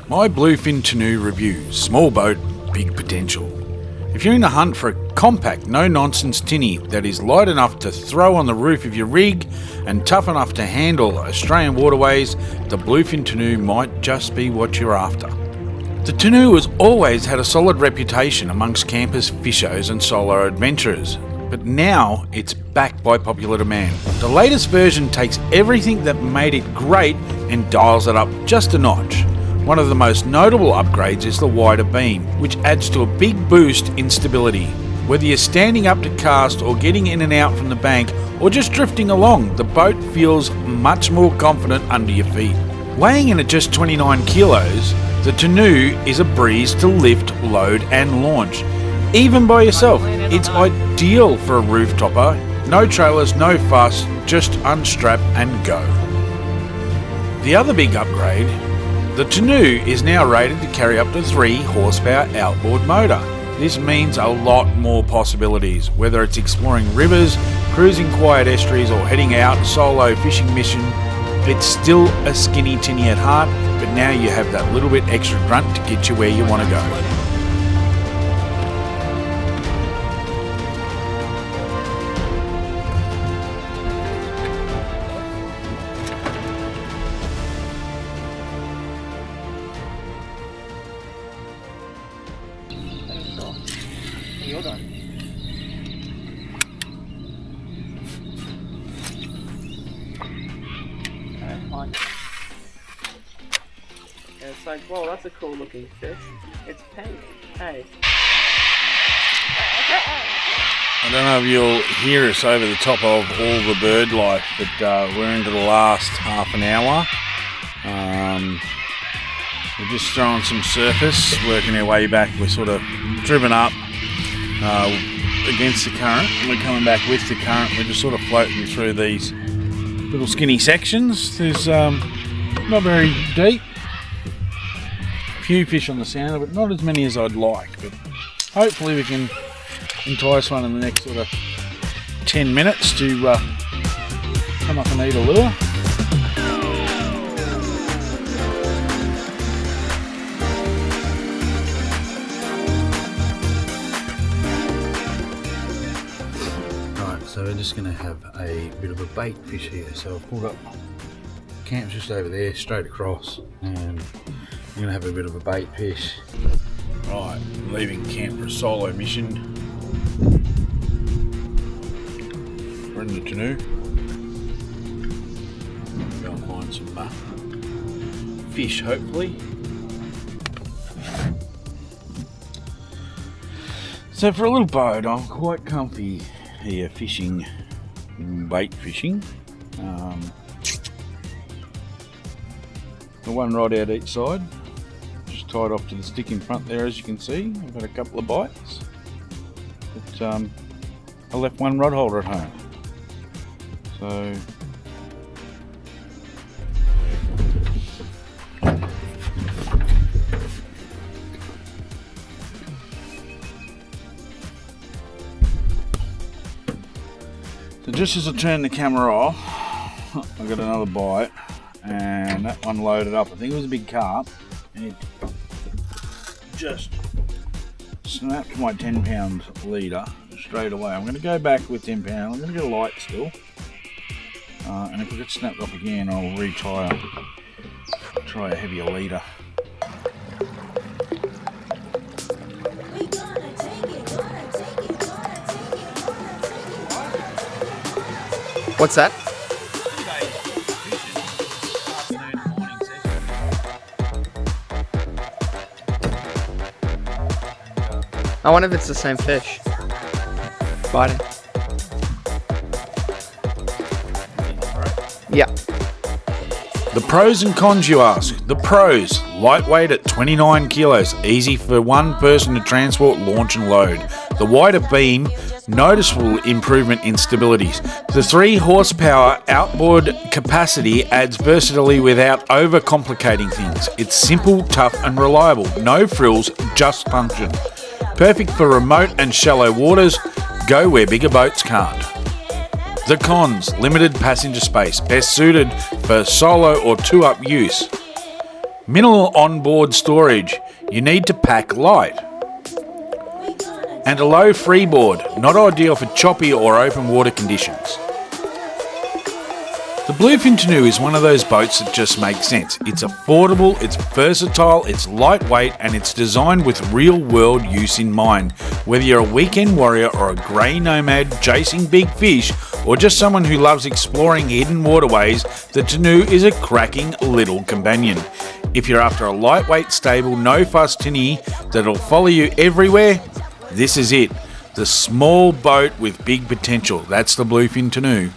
My Bluefin Tinoo review. Small boat, big potential. If you're in the hunt for a compact, no-nonsense tinny that is light enough to throw on the roof of your rig and tough enough to handle Australian waterways, the Bluefin Tinoo might just be what you're after. The Tinoo has always had a solid reputation amongst campers, fishers and solo adventurers, but now it's backed by popular demand. The latest version takes everything that made it great and dials it up just a notch. One of the most notable upgrades is the wider beam, which adds to a big boost in stability. Whether you're standing up to cast or getting in and out from the bank or just drifting along, the boat feels much more confident under your feet. Weighing in at just 29 kilos, the Tinoo is a breeze to lift, load and launch. Even by yourself, it's ideal for a roof topper. No trailers, no fuss, just unstrap and go. The other big upgrade, the Tinoo is now rated to carry up to 3 horsepower outboard motor. This means a lot more possibilities, whether it's exploring rivers, cruising quiet estuaries or heading out a solo fishing mission. It's still a skinny tinny at heart, but now you have that little bit extra grunt to get you where you want to go. You're done. Okay, fine. Yeah, it's like, whoa, that's a cool looking fish. It's pink. Hey. I don't know if you'll hear us over the top of all the bird life, but we're into the last half an hour. We're just throwing some surface, working our way back. We're sort of driven up against the current, and we're coming back with the current. We're just sort of floating through these little skinny sections. There's not very deep. Few fish on the sounder, but not as many as I'd like. But hopefully we can entice one in the next sort of 10 minutes to come up and eat a lure. So we're just going to have a bit of a bait fish here. So I've pulled up, camp's just over there, straight across, and I'm going to have a bit of a bait fish. Right, leaving camp for a solo mission. We're in the Tinoo. Go and find some fish, hopefully. So for a little boat, I'm quite comfy here fishing, bait fishing. The one rod out each side, just tied off to the stick in front there, as you can see. I've had a couple of bites, but I left one rod holder at home. So just as I turn the camera off, I got another bite, and that one loaded up. I think it was a big carp, and it just snapped my 10-pound leader straight away. I'm going to go back with 10 pound. I'm going to get a light still, and if it gets snapped off again, I'll try a heavier leader. What's that? I wonder if it's the same fish. Biting. Yeah. The pros and cons, you ask. The pros: lightweight at 29 kilos, easy for one person to transport, launch and load. The wider beam, noticeable improvement in stability. The 3 horsepower outboard capacity adds versatility without overcomplicating things. It's simple, tough and reliable. No frills, just function. Perfect for remote and shallow waters. Go where bigger boats can't. The cons: limited passenger space, best suited for solo or 2-up use. Minimal onboard storage. You need to pack light. And a low freeboard, not ideal for choppy or open water conditions. The Bluefin Tinoo is one of those boats that just makes sense. It's affordable, it's versatile, it's lightweight, and it's designed with real-world use in mind. Whether you're a weekend warrior or a grey nomad chasing big fish, or just someone who loves exploring hidden waterways, the Tinoo is a cracking little companion. If you're after a lightweight, stable, no-fuss tinny that'll follow you everywhere, this is it. The small boat with big potential. That's the Bluefin Tinoo.